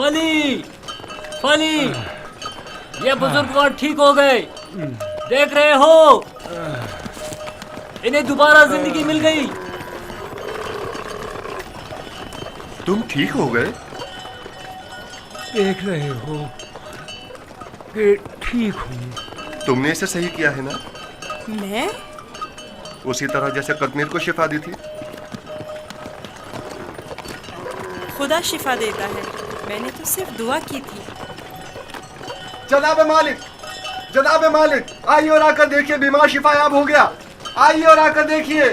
فلی فلی یہ بزرگوار ٹھیک ہو گئے، دیکھ رہے ہو انہیں دوبارہ زندگی مل گئی۔ تم ٹھیک ہو گئے؟ دیکھ رہے ہو کہ ٹھیک ہوں۔ تم نے اسے صحیح کیا ہے نا؟ میں؟ اسی طرح جیسے قطمیر کو شفا دی تھی۔ خدا شفا دیتا ہے، میں نے تو صرف دعا کی تھی۔ جناب مالک، جناب مالک، آئیے اور آ کر دیکھیے بیمار شفا یاب ہو گیا، آئیے اور آ کر دیکھیے۔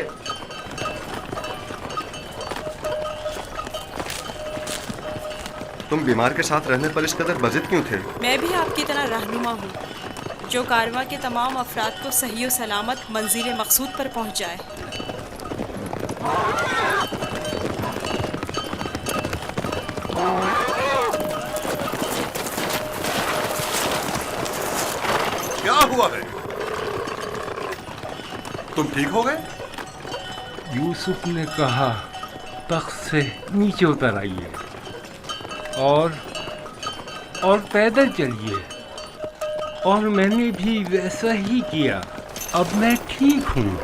تم بیمار کے ساتھ رہنے پر اس قدر بضد کیوں تھے؟ میں بھی آپ کی طرح رہنما ہوں جو کارواں کے تمام افراد کو صحیح و سلامت منزل مقصود پر پہنچائے۔ کیا ہوا ہے؟ تم ٹھیک ہو گئے؟ یوسف نے کہا تخت سے نیچے اتر آئیے اور پیدل چلیے، اور میں نے بھی ویسا ہی کیا۔ اب میں ٹھیک ہوں۔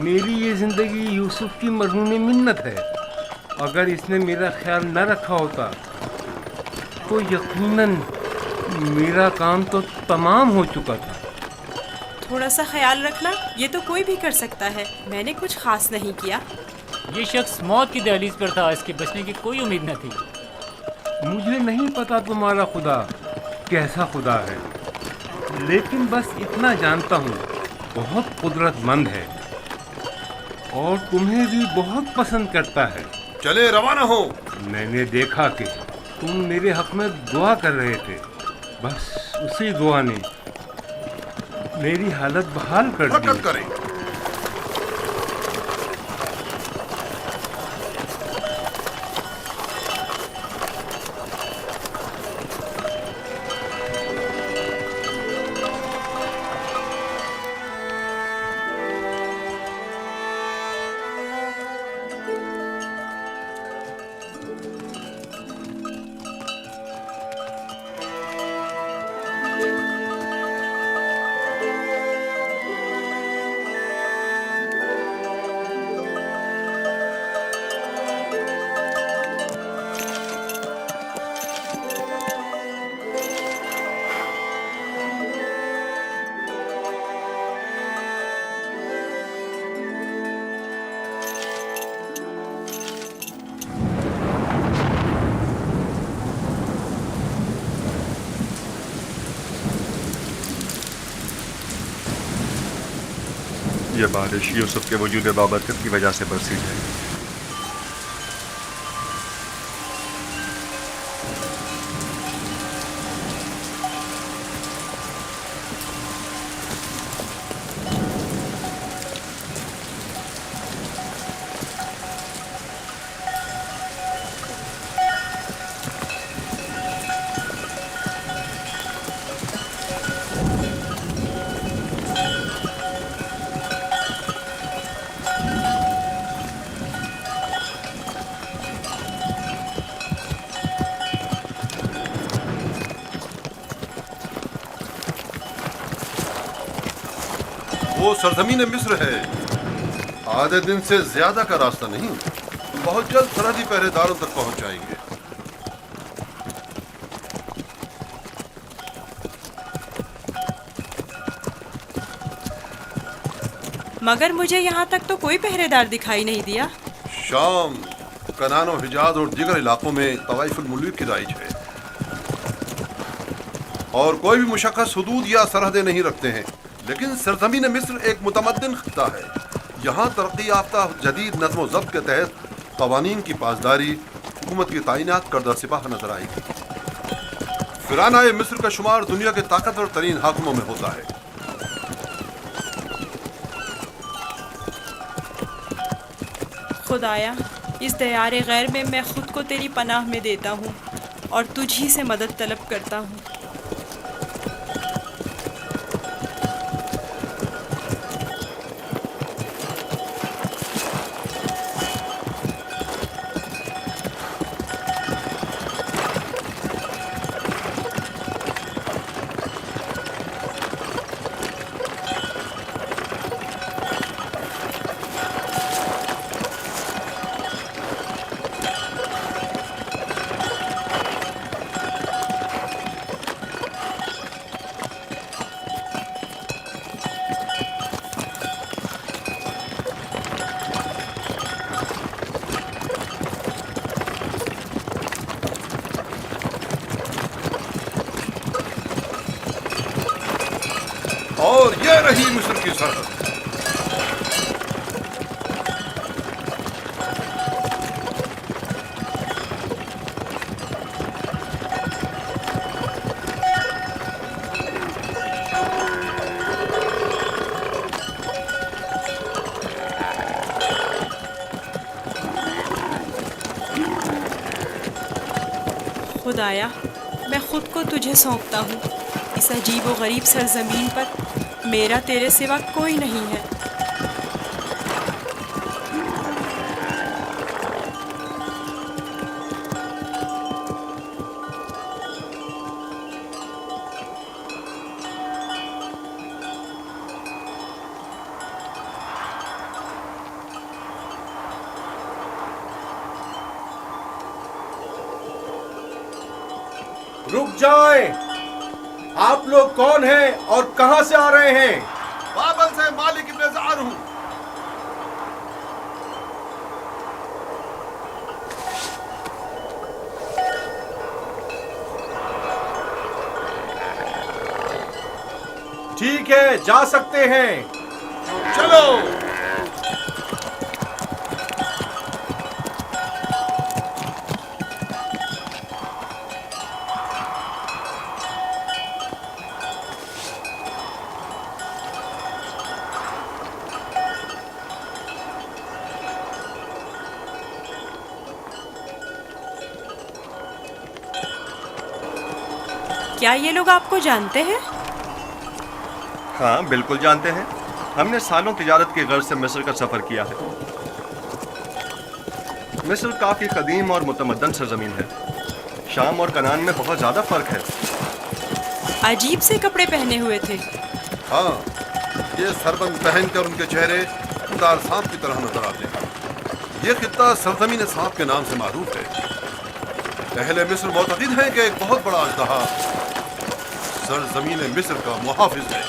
میری یہ زندگی یوسف کی مرہون منت ہے۔ اگر اس نے میرا خیال نہ رکھا ہوتا تو یقیناً میرا کام تو تمام ہو چکا تھا۔ تھوڑا سا خیال رکھنا یہ تو کوئی بھی کر سکتا ہے، میں نے کچھ خاص نہیں کیا۔ یہ شخص موت کی دہلیز پر تھا، اس کے بچنے کی کوئی امید نہ تھی۔ مجھے نہیں پتا تمہارا خدا کیسا خدا ہے، لیکن بس اتنا جانتا ہوں بہت قدرت مند ہے اور تمہیں بھی بہت پسند کرتا ہے۔ چلے روانہ ہو۔ میں نے دیکھا کہ تم میرے حق میں دعا کر رہے تھے، بس اسی دعا نے میری حالت بحال کر دی۔ حرکت کریں۔ یہ بارش یوسف کے وجود بابرکت کی وجہ سے برسی ہے۔ وہ سرزمین مصر ہے، آدھے دن سے زیادہ کا راستہ نہیں، بہت جلد سرحدی پہرے داروں تک پہنچ جائیں گے۔ مگر مجھے یہاں تک تو کوئی پہرے دار دکھائی نہیں دیا۔ شام، کنعان و حجاز اور دیگر علاقوں میں طوائف الملوک کی رائج ہے، اور کوئی بھی مشخص حدود یا سرحدیں نہیں رکھتے ہیں، لیکن سرزمین مصر ایک متمدن خطہ ہے۔ یہاں ترقی یافتہ جدید نظم و ضبط کے تحت قوانین کی پاسداری، حکومت کی تعینات کردہ سپاہ نظر آئے گی۔ فرعونۂ مصر کا شمار دنیا کے طاقتور ترین حاکموں میں ہوتا ہے۔ خدایا، اس دیار غیر میں میں خود کو تیری پناہ میں دیتا ہوں اور تجھ ہی سے مدد طلب کرتا ہوں۔ یہ رہی مصر کی سرحد. خدایا میں خود کو تجھے سونپتا ہوں. اس عجیب و غریب سرزمین پر میرا تیرے سوا کوئی نہیں ہے. رک جائیں. آپ لوگ کون ہیں اور کہاں سے آ رہے ہیں؟ بابل سے مالک ابن زعر ہوں. ٹھیک ہے، جا سکتے ہیں. چلو. کیا یہ لوگ آپ کو جانتے ہیں؟ ہاں بالکل جانتے ہیں. ہم نے سالوں تجارت کی غرض سے مصر کا سفر کیا ہے. مصر کافی قدیم اور متمدن سرزمین ہے. شام اور کنعان میں بہت زیادہ فرق ہے. عجیب سے کپڑے پہنے ہوئے تھے. ہاں، یہ سربند پہن کر ان کے چہرے دار سانپ کی طرح نظر آتے ہیں. یہ خطہ سرزمین سانپ کے نام سے معروف ہے. اہل مصر معتقد ہیں کہ ایک بہت بڑا اژدہا سرزمین مصر کا محافظ ہے.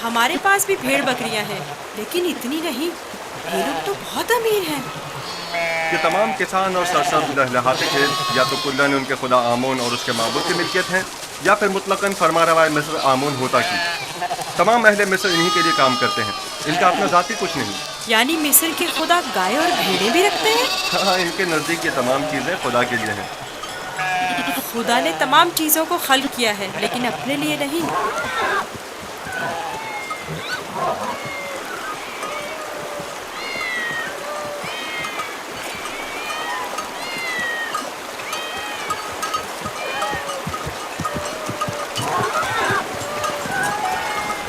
ہمارے پاس بھی بھیڑ بکریاں ہیں، لیکن اتنی نہیں. یہ لوگ تو بہت امیر ہیں. یہ تمام کسان اور سرسبز لہلہاتے کھیت یا تو کلن ان کے خدا آمون اور اس کے معبود کی ملکیت ہیں، یا پھر مطلقاً فرما روا مصر آمون ہوتا کی. تمام اہل مصر انہی کے لیے کام کرتے ہیں. ان کا اپنا ذاتی کچھ نہیں. یعنی مصر کے خدا گائے اور بھیڑیں بھی رکھتے ہیں؟ ہاں، ان کے نزدیک یہ تمام چیزیں خدا کے لیے ہیں. خدا نے تمام چیزوں کو خلق کیا ہے، لیکن اپنے لیے نہیں.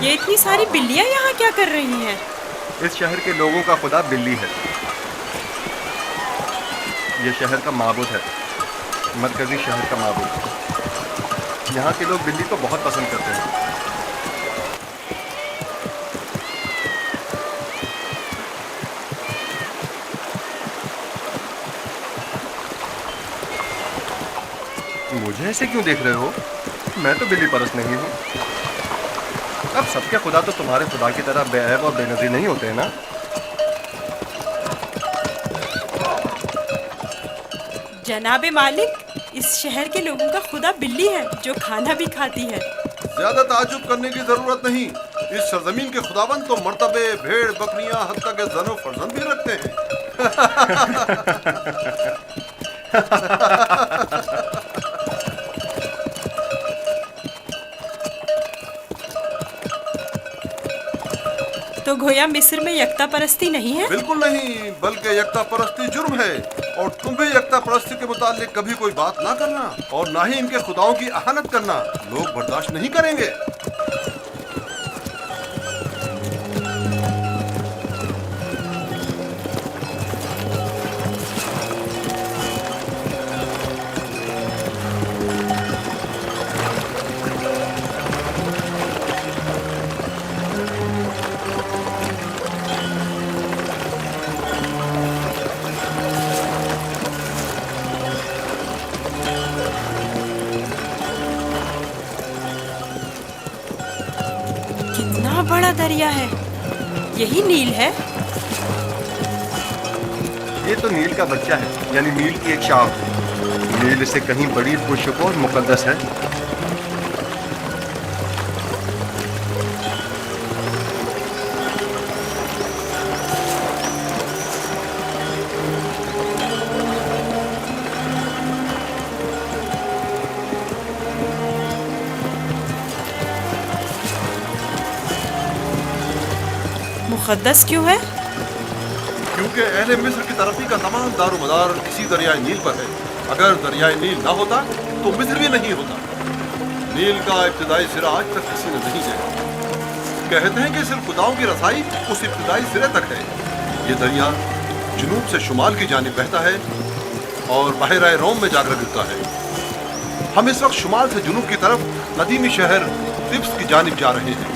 یہ اتنی ساری بلیاں یہاں کیا کر رہی ہیں؟ اس شہر کے لوگوں کا خدا بلی ہے. یہ شہر کا معبود ہے، مرکزی شہر کا معبود. یہاں کے لوگ بلی کو بہت پسند کرتے ہیں. مجھے ایسے کیوں دیکھ رہے ہو؟ میں تو بلی پرست نہیں ہوں. اب سب کے خدا تو تمہارے خدا کی طرح بے عیب اور بے نظیر نہیں ہوتے ہیں نا. جناب مالک، اس شہر کے لوگوں کا خدا بلی ہے جو کھانا بھی کھاتی ہے. زیادہ تعجب کرنے کی ضرورت نہیں. इस सरजमीन के खुदाबंद तो मर्तबे भेड़ बकरियां हत्ता के जनो फर्जंद भी रखते हैं। तो गोया मिस्र में यकता परस्ती नहीं है? बिल्कुल नहीं, बल्कि यकता परस्ती जुर्म है, और तुम भी यकता परस्ती के मुतालिक कभी कोई बात ना करना और ना ही इनके खुदाओं की अहानत करना लोग बर्दाश्त नहीं करेंगे। कितना बड़ा दरिया है, यही नील है? ये तो नील का बच्चा है, यानी नील की एक शाख। नील इससे कहीं बड़ी पुरशुक और मुकद्दस है। मुकद्दस क्यों है? क्योंकि अहले मिस्र की तरक्की का तमाम दारोमदार इसी दरियाए नील पर है। अगर दरियाए नील ना होता तो मिस्र भी नहीं होता। नील का इब्तदाई सिरा आज तक किसी ने नहीं देखा। कहते हैं कि सिर्फ खुदाओं की रसाई उस इब्तदाई सिरे तक है। ये दरिया जुनूब से शुमाल की जानिब बहता है और बहरा रोम में जाकर गिरता है। हम इस वक्त शुमाल से जुनूब की तरफ कदीमी शहर तिब्स की जानिब जा रहे हैं।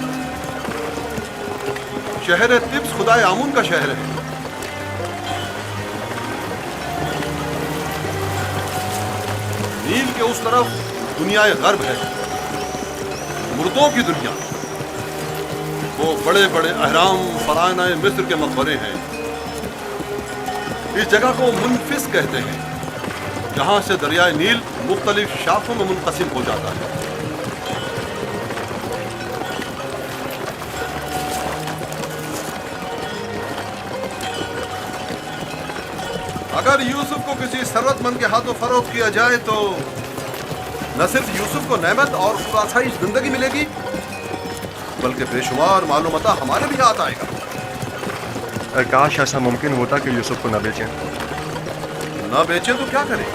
शहर तिब्स खुदाए आमून का शहर है। नील के उस तरफ दुनियाए गर्ब है, मुर्दों की दुनिया। वो बड़े बड़े अहराम फराना मिस्र के मकबरे हैं। इस जगह को मुनफिस कहते हैं, जहां से दरियाए नील मुख्तलिफ शाखों में मुनक़सिम हो जाता है। अगर यूसुफ को किसी सरवतमंद के हाथों फरोख्त किया जाए तो न सिर्फ यूसुफ को नेमत और खुदासाइश जिंदगी मिलेगी, बल्कि बेशुमार मालूमता हमारे भी हाथ आएगा। काश ऐसा मुमकिन होता कि यूसुफ को न बेचें। न बेचे तो क्या करें?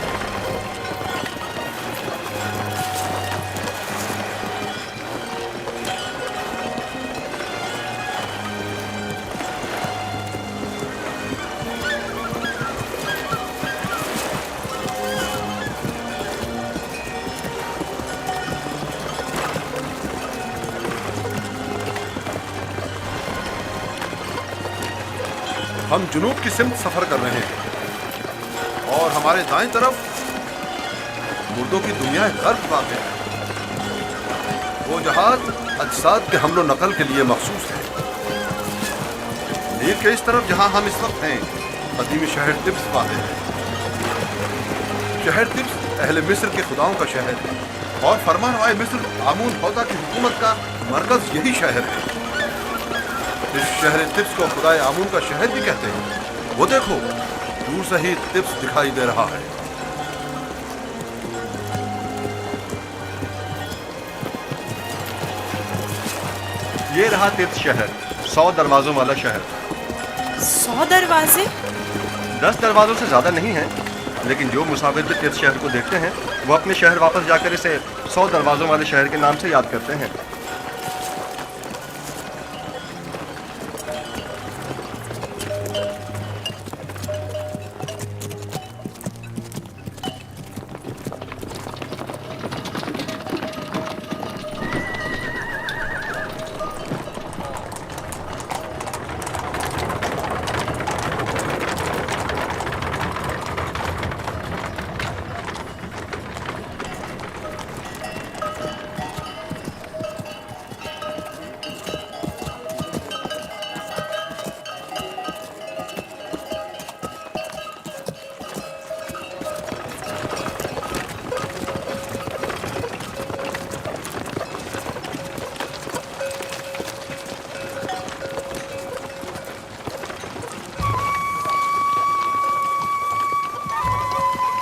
हम जुनूब की सिमत सफर कर रहे हैं और हमारे दाएं तरफ मुर्दों की दुनिया गर्भ वाक़ है। वो जहाज अजसाद के हमलो नकल के लिए मखसूस है। नील के इस तरफ जहां हम इस वक्त हैं, कदीमी शहर तिब्स वाक़ है। शहर तिब्स अहले मिस्र के खुदाओं का शहर है और फरमानवाए मिस्र आमून हौदा की हुकूमत का मरकज यही शहर है। इस शहर तिब्स को खुदाए आमून का शहर भी कहते हैं। वो देखो, दूर से ही तिब्स दिखाई दे रहा है। ये रहा तिब्स शहर, 100 दरवाजों वाला शहर। 100 दरवाजे? 10 दरवाजों से ज्यादा नहीं है, लेकिन जो मुसाफिर भी तिब्स शहर को देखते हैं वो अपने शहर वापस जाकर इसे 100 दरवाजों वाले शहर के नाम से याद करते हैं।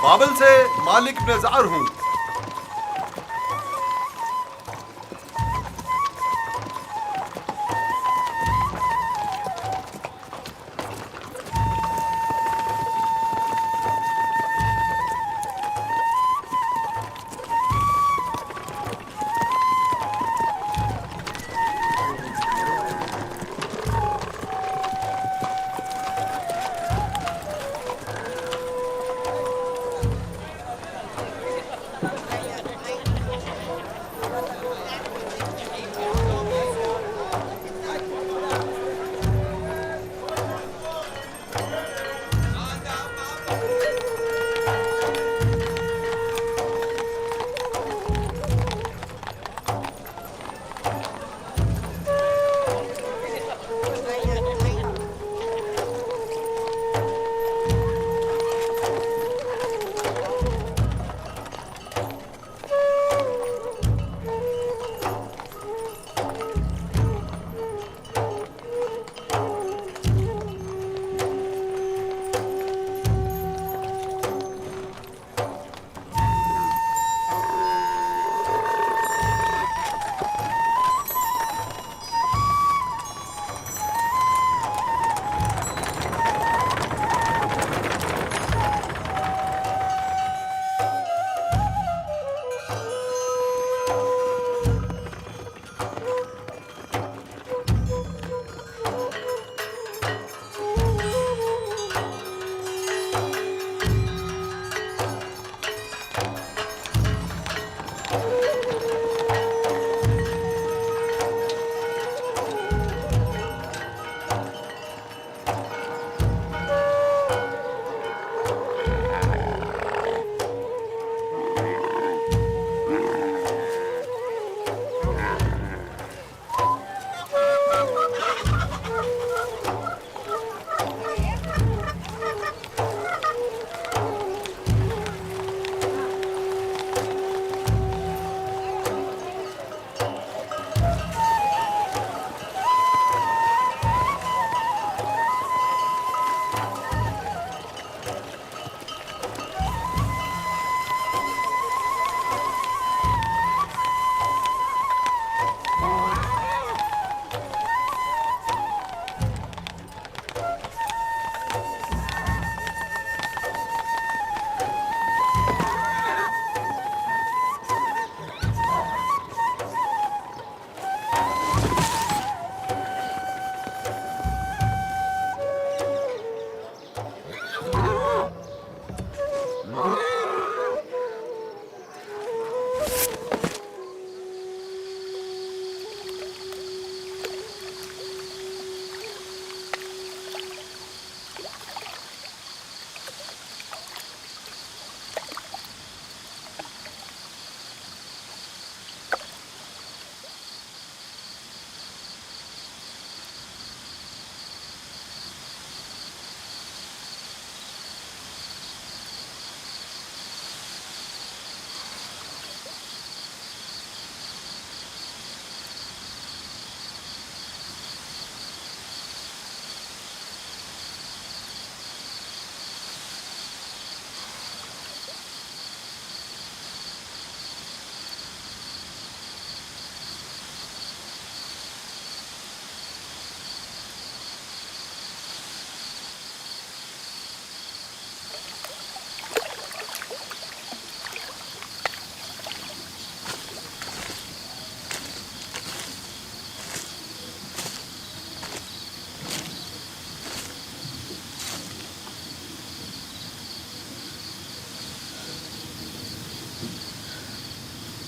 بابل سے مالک بن زعر ہوں.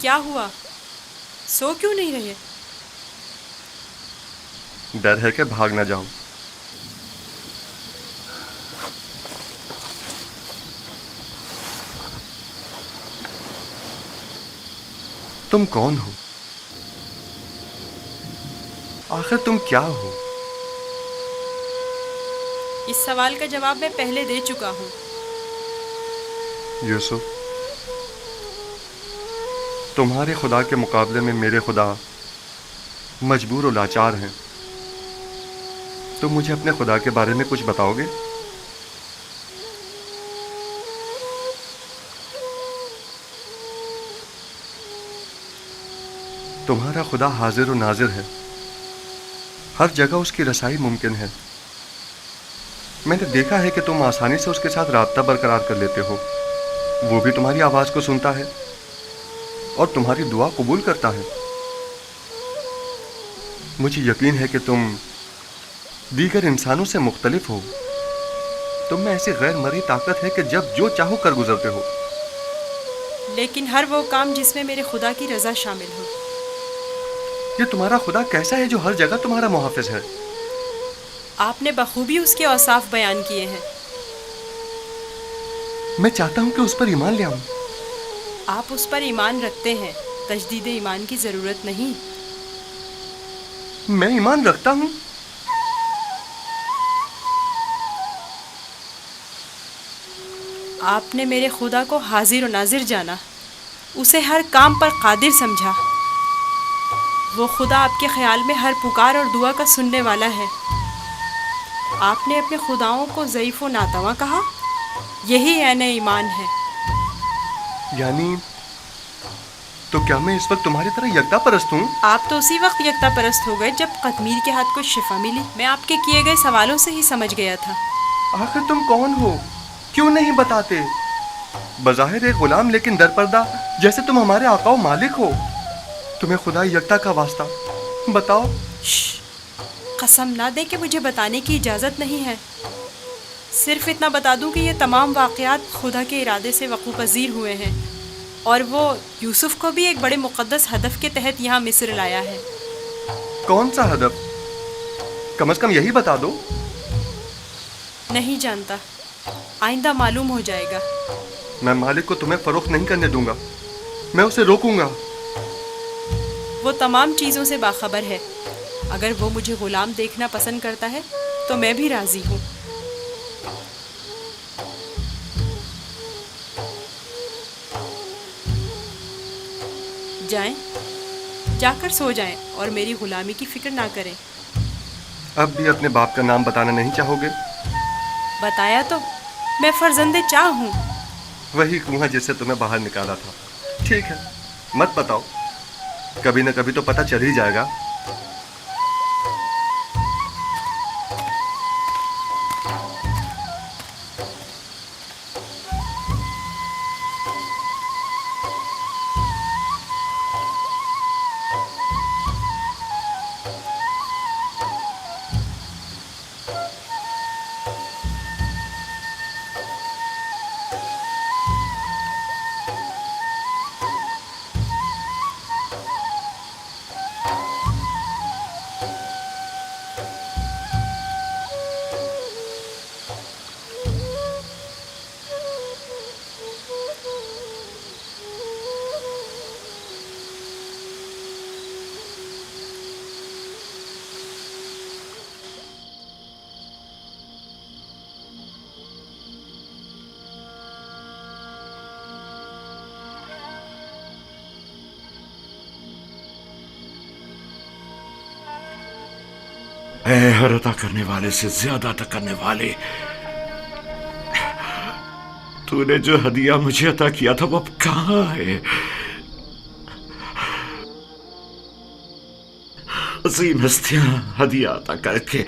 کیا ہوا؟ سو کیوں نہیں رہے؟ ڈر ہے کہ بھاگ نہ جاؤں. تم کون ہو؟ آخر تم کیا ہو؟ اس سوال کا جواب میں پہلے دے چکا ہوں. یوسف، تمہارے خدا کے مقابلے میں میرے خدا مجبور و لاچار ہیں. تم مجھے اپنے خدا کے بارے میں کچھ بتاؤ گے؟ तुम्हारा खुदा हाजिर और नाजिर है, हर जगह उसकी रसाई मुमकिन है। मैंने देखा है कि तुम आसानी से उसके साथ राब्ता बरकरार कर लेते हो। वो भी तुम्हारी आवाज़ को सुनता है और तुम्हारी दुआ कबूल करता है। मुझे यकीन है कि तुम दीगर इंसानों से मुख्तलिफ हो। तुम में ऐसी गैर मरी ताकत है कि जब जो चाहो कर गुजरते हो। लेकिन हर वो काम जिसमें मेरे खुदा की रज़ा शामिल हो। ये तुम्हारा खुदा कैसा है जो हर जगह तुम्हारा मुहाफिज है? आपने बखूबी उसके औसाफ बयान किए हैं। मैं चाहता हूं कि उस पर ईमान ले आऊं। आप उस पर ईमान रखते हैं, तजदीद ईमान की ज़रूरत नहीं। मैं ईमान रखता हूं। आपने मेरे खुदा को हाजिर और नाजिर जाना, उसे हर काम पर कादिर समझा। वो खुदा आपके ख्याल में हर पुकार और दुआ का सुनने वाला है। आपने अपने खुदाओं को ज़ईफ़ व नातवा कहा, यही ऐन ईमान है। यानी तो क्या मैं इस वक्त तुम्हारी तरह यकता परस्त हूँ? आप तो उसी वक्त यकता परस्त हो गए जब कतमीर के हाथ को शिफा मिली। मैं आपके किए गए सवालों से ही समझ गया था। आखिर तुम कौन हो? क्यों नहीं बताते? बज़ाहिर एक गुलाम लेकिन दरपर्दा, जैसे तुम हमारे आका व मालिक हो। तुम्हें खुदा यकता का वास्ता बताओ। कसम ना दे कि मुझे बताने की इजाज़त नहीं है। सिर्फ इतना बता दूं कि ये तमाम वाक़यात खुदा के इरादे से वक़ू पज़ीर हुए हैं और वो यूसुफ को भी एक बड़े मुक़द्दस हदफ के तहत यहाँ मिस्र लाया है। कौन सा हदफ? कम से कम यही बता दो। नहीं जानता, आइंदा मालूम हो जाएगा। मैं मालिक को तुम्हें फरोख्त नहीं करने दूंगा। मैं उसे रोकूंगा। वो तमाम चीज़ों से बाखबर है। अगर वो मुझे गुलाम देखना पसंद करता है तो मैं भी राज़ी हूँ। जाएं, जाकर सो जाएं और मेरी गुलामी की फिक्र ना करें। अब भी अपने बाप का नाम बताना नहीं चाहोगे? बताया तो, मैं फर्जंदे चाह हूँ। वही कुआं जिससे तुम्हें बाहर निकाला था। ठीक है, मत बताओ, कभी न कभी तो पता चल ही जाएगा। ऐ हर अता करने वाले से ज्यादा अता करने वाले, तूने जो हदिया मुझे अता किया था वो अब कहाँ है? अजीम हस्तियां हदिया अता करके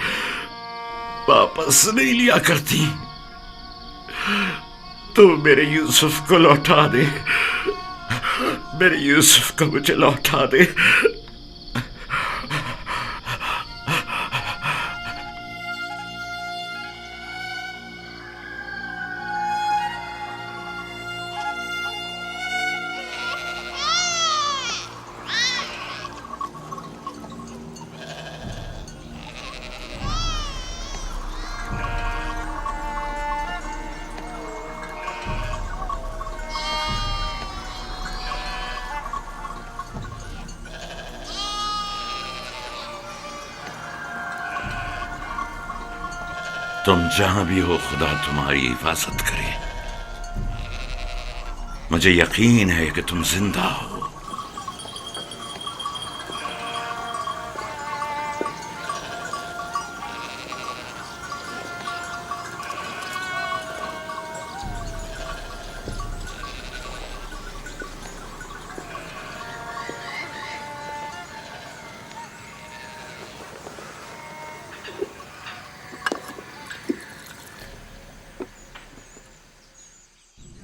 वापस नहीं लिया करती। तो मेरे यूसुफ को लौटा दे, मेरे यूसुफ को मुझे लौटा दे। तुम जहां भी हो, खुदा तुम्हारी हिफाजत करे। मुझे यकीन है कि तुम जिंदा हो।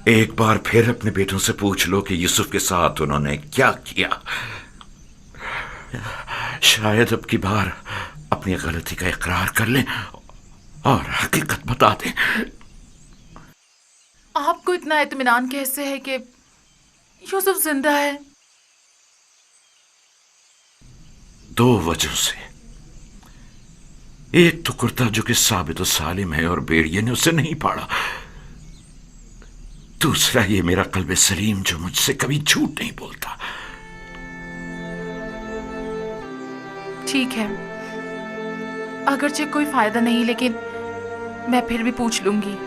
एक बार फिर अपने बेटों से पूछ लो कि यूसुफ के साथ उन्होंने क्या किया। शायद अब की बार अपनी गलती का इकरार कर लें और हकीकत बता दें। आपको इतना इत्मीनान कैसे है कि यूसुफ जिंदा है? 2 वजहों से। एक तो कुर्ता जो कि साबित और सालिम है और भेड़िए ने उसे नहीं पाड़ा। दूसरा ये मेरा कल्बे सलीम जो मुझसे कभी झूठ नहीं बोलता। ठीक है, अगरचे कोई फायदा नहीं, लेकिन मैं फिर भी पूछ लूंगी।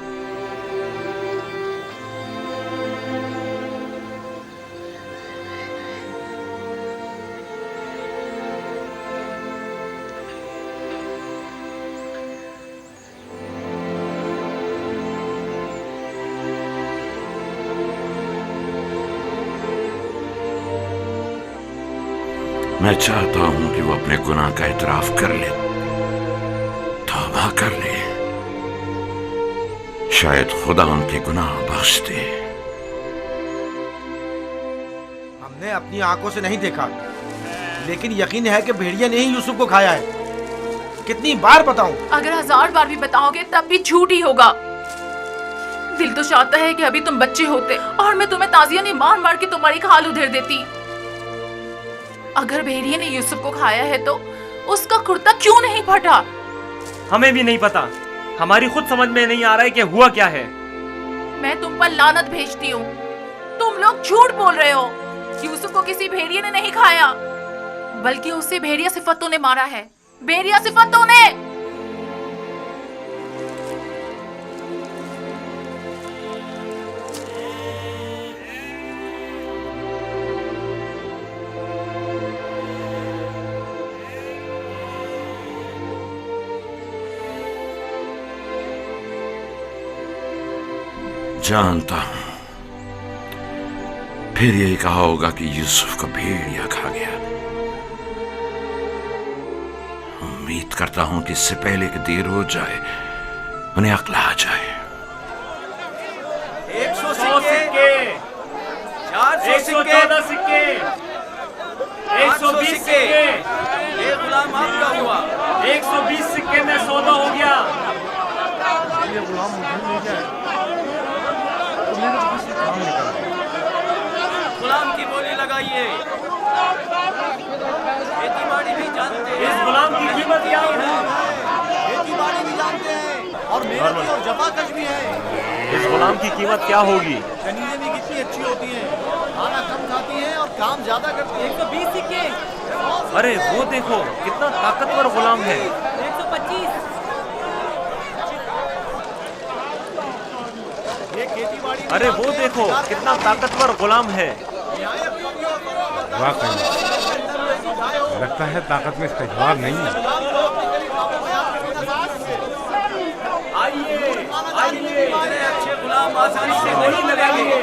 मैं चाहता हूं कि वो अपने गुनाह का इतराफ कर ले, तौबा कर ले। शायद खुदा उनके गुनाह बख्श दे। हमने अपनी आंखों से नहीं देखा, लेकिन यकीन है कि भेड़िया ने ही यूसुफ को खाया है। कितनी बार बताऊं? अगर 1000 बार भी बताओगे तब भी झूठ ही होगा। दिल तो चाहता है कि अभी तुम बच्चे होते और मैं तुम्हें ताजिया ने मार मार के तुम्हारी खाल उधेड़ देती। अगर भेड़िए ने यूसुफ को खाया है तो उसका कुर्ता क्यों नहीं फटा? हमें भी नहीं पता। हमारी खुद समझ में नहीं आ रहा है कि हुआ क्या है। मैं तुम पर लानत भेजती हूँ। तुम लोग झूठ बोल रहे हो। यूसुफ को किसी भेड़िए ने नहीं खाया, बल्कि उसे भेड़िया सिफतों ने मारा है। भेड़िया सिफतों ने। जानता हूं फिर यही कहा होगा कि यूसुफ को भेड़िया खा गया। उम्मीद करता हूं कि इससे पहले कि देर हो जाए उन्हें अक्ल आ जाए। 100 सिक्के, 114 सिक्के, 120 सिक्के। ये गुलाम आपका हुआ। 120 सिक्के में सौदा हो गया। ये गुलाम मुझे मिल जाए तो मेरे पास से काम निकल जाए। गुलाम की बोली लगाइए। खेती बाड़ी भी जानते हैं। इस गुलाम की कीमत क्या है? खेती बाड़ी भी जानते हैं और मेहनती और जफाकश भी है। इस गुलाम की कीमत क्या होगी? कनीजें भी कितनी अच्छी होती हैं, खाना कम खाती हैं और काम ज्यादा करती हैं। 120 सिक्के। अरे वो देखो कितना ताकतवर गुलाम है। 125। ये खेती बाड़ी। अरे वो देखो कितना ताकतवर गुलाम है। वाकई लगता है ताकत में इसका जवाब नहीं है। आइए आइए, अच्छे गुलाम आसानी से गोली लगाइए,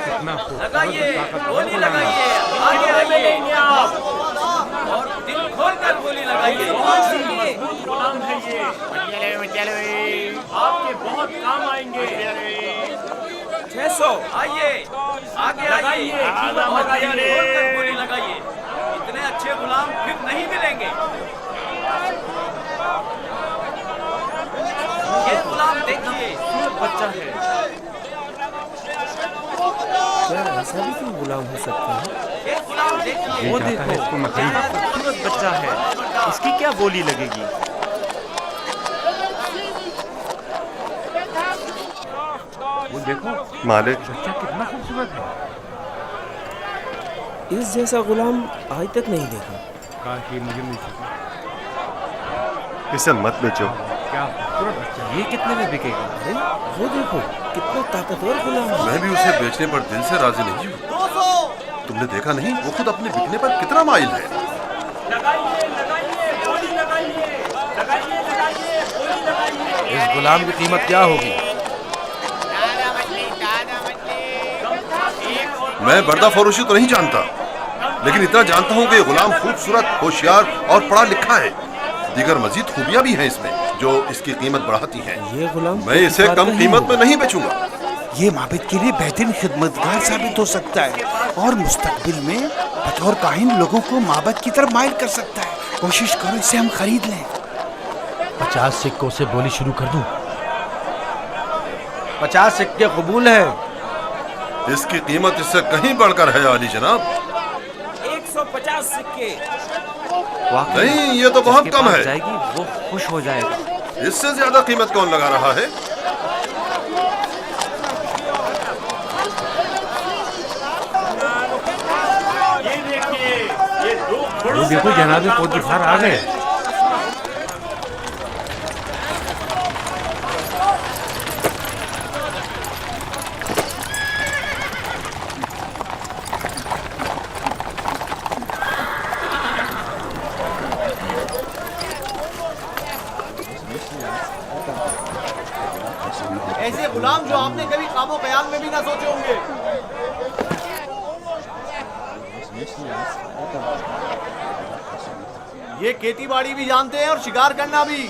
कितना लगाइए, गोली लगाइए, आगे आइए आप। और दिल खोल कर गोली लगाइए। बहुत ही मजबूत गुलाम है ये। आपके बहुत काम आएंगे। 600। आइए आगे लगाइए, आइए, कीमत लगाइए। खोल कर गोली लगाइए। इतने अच्छे गुलाम फिर नहीं मिलेंगे। ये गुलाम देखिए, बच्चा है। ऐसा भी क्यों गुलाम हो सकता है? ये गुलाम देखिए। वो चाहता है देखो इसको मैं कितना खरीद। खूबसूरत बच्चा है। इसकी क्या बोली लगेगी? वो देखो मालिक, बच्चा कितना खूबसूरत है। इस जैसा गुलाम आज तक नहीं देखा। काश ये मुझे मिल सके। इसे मत बेचो। क्या खूबसूरत बच्चा है। ये कितने में बिकेगा? अरे वो देखो कितना ताकतवर गुलाम है। मैं भी उसे बेचने पर दिल से राजी नहीं हूँ। 200। तुमने देखा नहीं वो खुद अपने बिकने पर कितना माइल है। लगाइए लगाइए, गोली लगाइए, लगाइए लगाइए, गोली लगाइए। इस गुलाम की कीमत क्या होगी? मैं बर्दा फरोशी तो नहीं जानता, लेकिन इतना जानता हूँ कि ये गुलाम खूबसूरत, होशियार और पढ़ा लिखा है। दीगर मजीद खूबियाँ भी हैं इसमें जो इसकी कीमत बढ़ाती हैं। ये गुलाम मैं इसे कम कीमत में नहीं बेचूंगा। یہ معبد کے لیے بہترین خدمتگار ثابت ہو سکتا ہے اور مستقبل میں بطور کاہن لوگوں کو معبد کی طرف مائل کر سکتا ہے. کوشش کرو اسے ہم خرید لیں. 50 سکوں سے بولی شروع کر دوں. 50 سکے قبول ہے. اس کی قیمت اس سے کہیں بڑھ کر ہے عالی جناب. 150 سکے. نہیں یہ تو بہت کم ہے. جائے گی وہ خوش ہو جائے گا. اس سے زیادہ قیمت کون لگا رہا ہے؟ وہ دیکھو جناب پوتیفار آ گئے. ایسے غلام جو آپ نے کبھی خواب و خیال میں بھی نہ سوچے ہوں گے. یہ کھیتی باڑی بھی جانتے ہیں اور شکار کرنا بھی.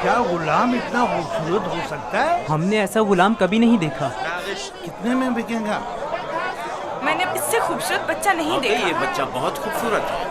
کیا غلام اتنا خوبصورت ہو سکتا ہے؟ ہم نے ایسا غلام کبھی نہیں دیکھا. کتنے میں بکے گا؟ میں نے اس سے خوبصورت بچہ نہیں دیکھا. یہ بچہ بہت خوبصورت ہے.